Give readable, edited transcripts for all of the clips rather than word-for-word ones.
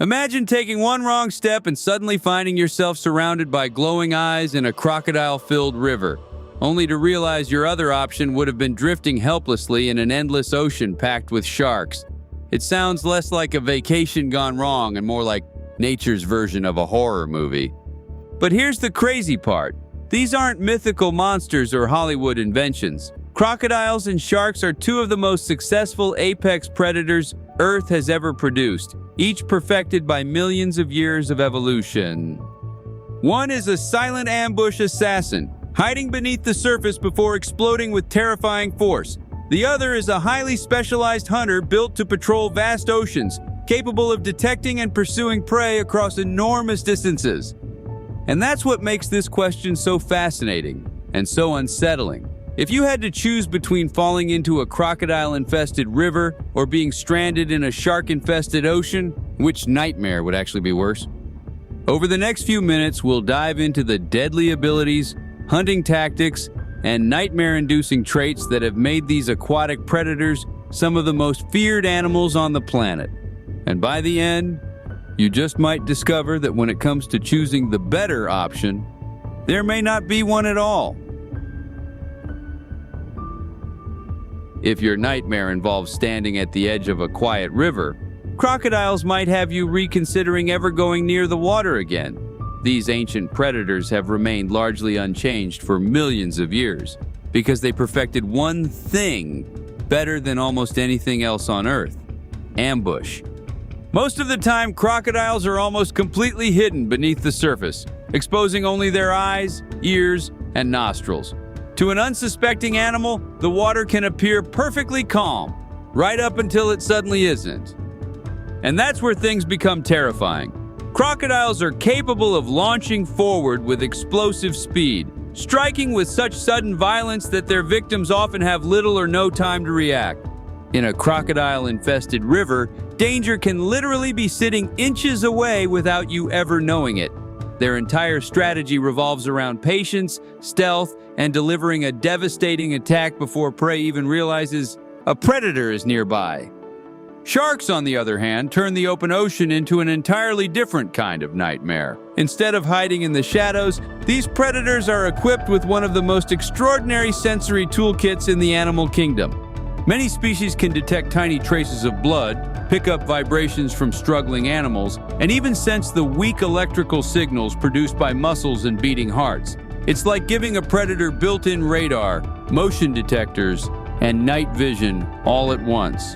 Imagine taking one wrong step and suddenly finding yourself surrounded by glowing eyes in a crocodile-filled river, only to realize your other option would have been drifting helplessly in an endless ocean packed with sharks. It sounds less like a vacation gone wrong and more like nature's version of a horror movie. But here's the crazy part. These aren't mythical monsters or Hollywood inventions. Crocodiles and sharks are two of the most successful apex predators Earth has ever produced, each perfected by millions of years of evolution. One is a silent ambush assassin, hiding beneath the surface before exploding with terrifying force. The other is a highly specialized hunter built to patrol vast oceans, capable of detecting and pursuing prey across enormous distances. And that's what makes this question so fascinating and so unsettling. If you had to choose between falling into a crocodile-infested river or being stranded in a shark-infested ocean, which nightmare would actually be worse? Over the next few minutes, we'll dive into the deadly abilities, hunting tactics, and nightmare-inducing traits that have made these aquatic predators some of the most feared animals on the planet. And by the end, you just might discover that when it comes to choosing the better option, there may not be one at all. If your nightmare involves standing at the edge of a quiet river, crocodiles might have you reconsidering ever going near the water again. These ancient predators have remained largely unchanged for millions of years because they perfected one thing better than almost anything else on Earth: ambush. Most of the time, crocodiles are almost completely hidden beneath the surface, exposing only their eyes, ears, and nostrils. To an unsuspecting animal, the water can appear perfectly calm, right up until it suddenly isn't. And that's where things become terrifying. Crocodiles are capable of launching forward with explosive speed, striking with such sudden violence that their victims often have little or no time to react. In a crocodile-infested river, danger can literally be sitting inches away without you ever knowing it. Their entire strategy revolves around patience, stealth, and delivering a devastating attack before prey even realizes a predator is nearby. Sharks, on the other hand, turn the open ocean into an entirely different kind of nightmare. Instead of hiding in the shadows, these predators are equipped with one of the most extraordinary sensory toolkits in the animal kingdom. Many species can detect tiny traces of blood, pick up vibrations from struggling animals, and even sense the weak electrical signals produced by muscles and beating hearts. It's like giving a predator built-in radar, motion detectors, and night vision all at once.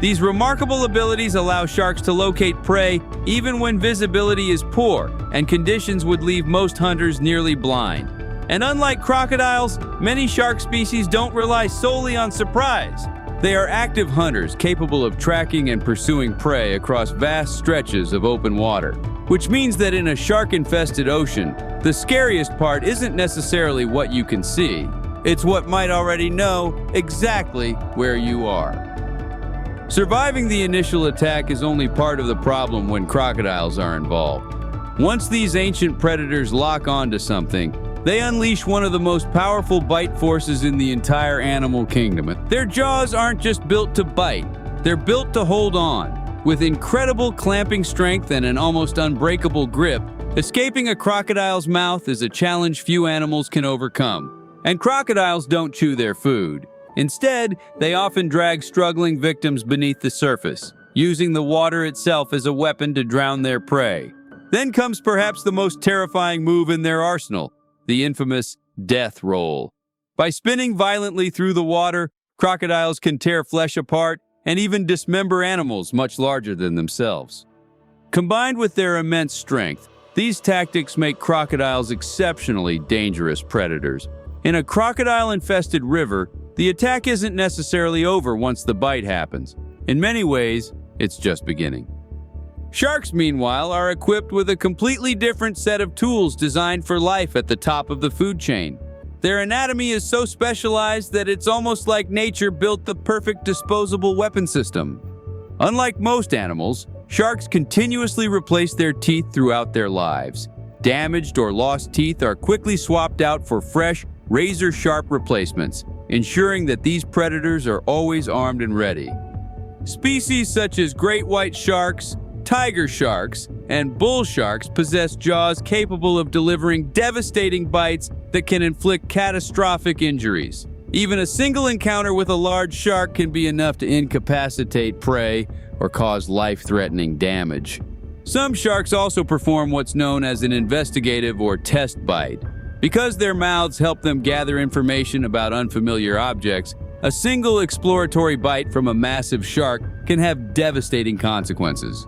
These remarkable abilities allow sharks to locate prey even when visibility is poor, and conditions would leave most hunters nearly blind. And unlike crocodiles, many shark species don't rely solely on surprise. They are active hunters capable of tracking and pursuing prey across vast stretches of open water, which means that in a shark-infested ocean, the scariest part isn't necessarily what you can see. It's what might already know exactly where you are. Surviving the initial attack is only part of the problem when crocodiles are involved. Once these ancient predators lock onto something, they unleash one of the most powerful bite forces in the entire animal kingdom. Their jaws aren't just built to bite, they're built to hold on. With incredible clamping strength and an almost unbreakable grip, escaping a crocodile's mouth is a challenge few animals can overcome. And crocodiles don't chew their food. Instead, they often drag struggling victims beneath the surface, using the water itself as a weapon to drown their prey. Then comes perhaps the most terrifying move in their arsenal: the infamous death roll. By spinning violently through the water, crocodiles can tear flesh apart and even dismember animals much larger than themselves. Combined with their immense strength, these tactics make crocodiles exceptionally dangerous predators. In a crocodile-infested river, the attack isn't necessarily over once the bite happens. In many ways, it's just beginning. Sharks, meanwhile, are equipped with a completely different set of tools designed for life at the top of the food chain. Their anatomy is so specialized that it's almost like nature built the perfect disposable weapon system. Unlike most animals, sharks continuously replace their teeth throughout their lives. Damaged or lost teeth are quickly swapped out for fresh, razor-sharp replacements, ensuring that these predators are always armed and ready. Species such as great white sharks, Tiger sharks and bull sharks possess jaws capable of delivering devastating bites that can inflict catastrophic injuries. Even a single encounter with a large shark can be enough to incapacitate prey or cause life-threatening damage. Some sharks also perform what's known as an investigative or test bite. Because their mouths help them gather information about unfamiliar objects, a single exploratory bite from a massive shark can have devastating consequences,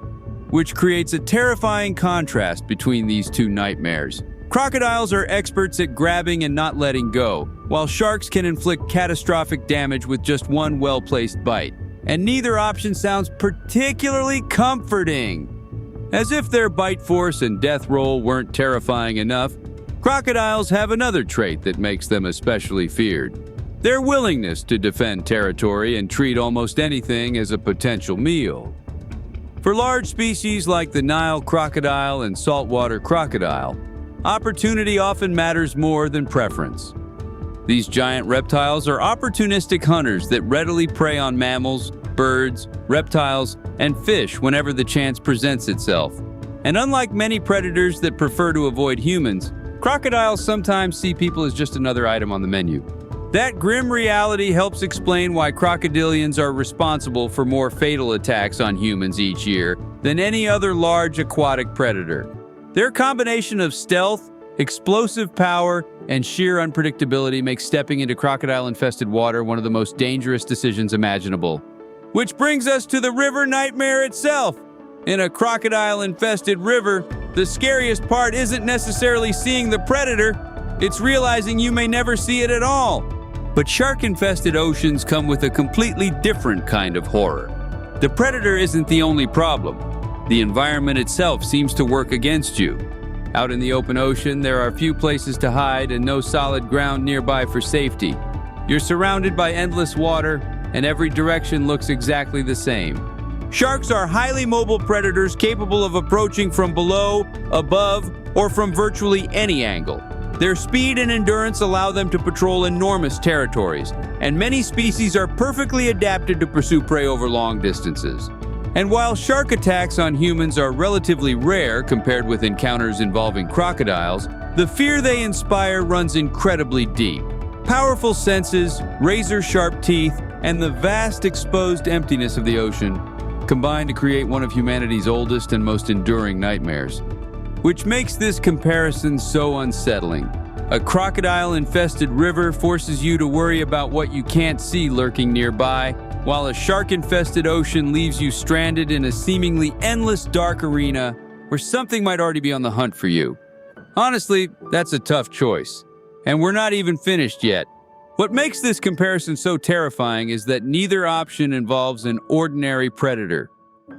which creates a terrifying contrast between these two nightmares. Crocodiles are experts at grabbing and not letting go, while sharks can inflict catastrophic damage with just one well-placed bite. And neither option sounds particularly comforting. As if their bite force and death roll weren't terrifying enough, crocodiles have another trait that makes them especially feared: their willingness to defend territory and treat almost anything as a potential meal. For large species like the Nile crocodile and saltwater crocodile, opportunity often matters more than preference. These giant reptiles are opportunistic hunters that readily prey on mammals, birds, reptiles, and fish whenever the chance presents itself. And unlike many predators that prefer to avoid humans, crocodiles sometimes see people as just another item on the menu. That grim reality helps explain why crocodilians are responsible for more fatal attacks on humans each year than any other large aquatic predator. Their combination of stealth, explosive power, and sheer unpredictability makes stepping into crocodile-infested water one of the most dangerous decisions imaginable. Which brings us to the river nightmare itself. In a crocodile-infested river, the scariest part isn't necessarily seeing the predator, it's realizing you may never see it at all. But shark-infested oceans come with a completely different kind of horror. The predator isn't the only problem. The environment itself seems to work against you. Out in the open ocean, there are few places to hide and no solid ground nearby for safety. You're surrounded by endless water, and every direction looks exactly the same. Sharks are highly mobile predators capable of approaching from below, above, or from virtually any angle. Their speed and endurance allow them to patrol enormous territories, and many species are perfectly adapted to pursue prey over long distances. And while shark attacks on humans are relatively rare compared with encounters involving crocodiles, the fear they inspire runs incredibly deep. Powerful senses, razor-sharp teeth, and the vast exposed emptiness of the ocean combine to create one of humanity's oldest and most enduring nightmares. Which makes this comparison so unsettling. A crocodile-infested river forces you to worry about what you can't see lurking nearby, while a shark-infested ocean leaves you stranded in a seemingly endless dark arena where something might already be on the hunt for you. Honestly, that's a tough choice. And we're not even finished yet. What makes this comparison so terrifying is that neither option involves an ordinary predator.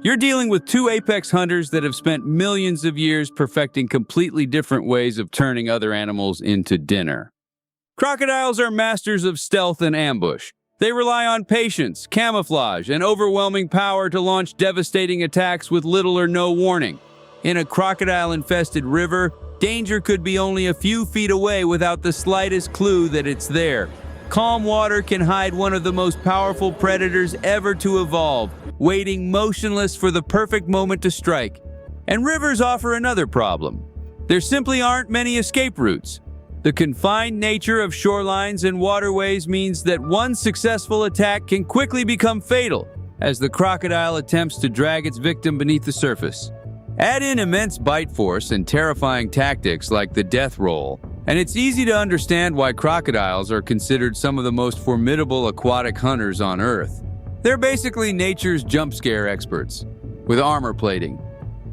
You're dealing with two apex hunters that have spent millions of years perfecting completely different ways of turning other animals into dinner. Crocodiles are masters of stealth and ambush. They rely on patience, camouflage, and overwhelming power to launch devastating attacks with little or no warning. In a crocodile-infested river, danger could be only a few feet away without the slightest clue that it's there. Calm water can hide one of the most powerful predators ever to evolve, waiting motionless for the perfect moment to strike. And rivers offer another problem. There simply aren't many escape routes. The confined nature of shorelines and waterways means that one successful attack can quickly become fatal as the crocodile attempts to drag its victim beneath the surface. Add in immense bite force and terrifying tactics like the death roll, and it's easy to understand why crocodiles are considered some of the most formidable aquatic hunters on Earth. They're basically nature's jump scare experts, with armor plating.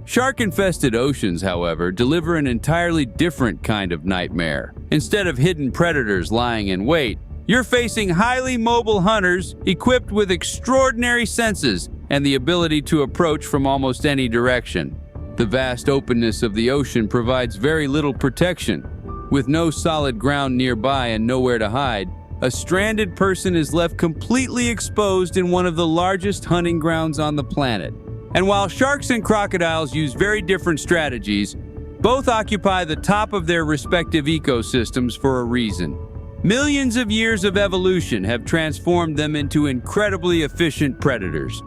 Shark-infested oceans, however, deliver an entirely different kind of nightmare. Instead of hidden predators lying in wait, you're facing highly mobile hunters equipped with extraordinary senses and the ability to approach from almost any direction. The vast openness of the ocean provides very little protection. With no solid ground nearby and nowhere to hide, a stranded person is left completely exposed in one of the largest hunting grounds on the planet. And while sharks and crocodiles use very different strategies, both occupy the top of their respective ecosystems for a reason. Millions of years of evolution have transformed them into incredibly efficient predators.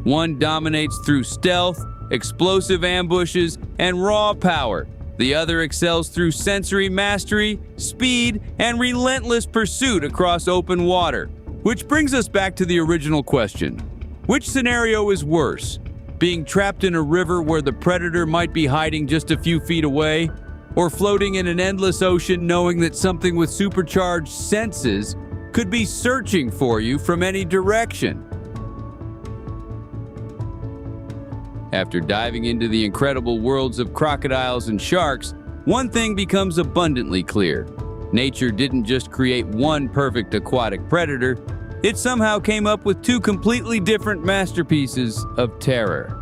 One dominates through stealth, explosive ambushes, and raw power. The other excels through sensory mastery, speed, and relentless pursuit across open water. Which brings us back to the original question. Which scenario is worse? Being trapped in a river where the predator might be hiding just a few feet away? Or floating in an endless ocean knowing that something with supercharged senses could be searching for you from any direction? After diving into the incredible worlds of crocodiles and sharks, one thing becomes abundantly clear. Nature didn't just create one perfect aquatic predator, it somehow came up with two completely different masterpieces of terror.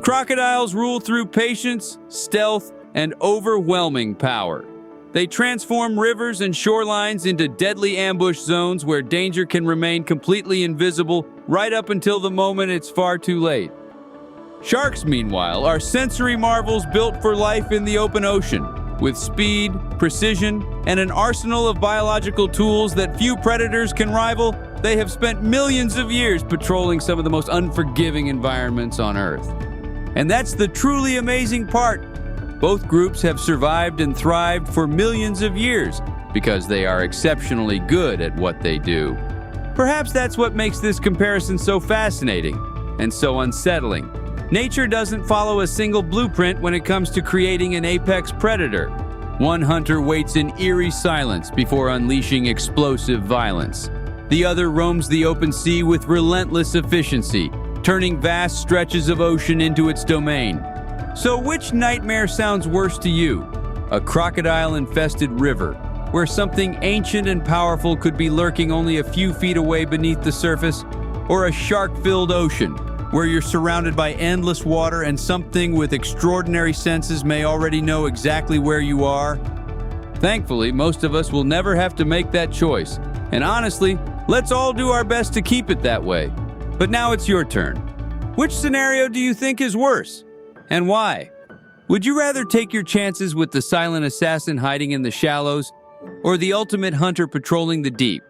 Crocodiles rule through patience, stealth, and overwhelming power. They transform rivers and shorelines into deadly ambush zones where danger can remain completely invisible right up until the moment it's far too late. Sharks, meanwhile, are sensory marvels built for life in the open ocean. With speed, precision, and an arsenal of biological tools that few predators can rival, they have spent millions of years patrolling some of the most unforgiving environments on Earth. And that's the truly amazing part. Both groups have survived and thrived for millions of years because they are exceptionally good at what they do. Perhaps that's what makes this comparison so fascinating and so unsettling. Nature doesn't follow a single blueprint when it comes to creating an apex predator. One hunter waits in eerie silence before unleashing explosive violence. The other roams the open sea with relentless efficiency, turning vast stretches of ocean into its domain. So which nightmare sounds worse to you? A crocodile-infested river, where something ancient and powerful could be lurking only a few feet away beneath the surface? Or a shark-filled ocean, where you're surrounded by endless water and something with extraordinary senses may already know exactly where you are? Thankfully, most of us will never have to make that choice. And honestly, let's all do our best to keep it that way. But now it's your turn. Which scenario do you think is worse? And why? Would you rather take your chances with the silent assassin hiding in the shallows, or the ultimate hunter patrolling the deep?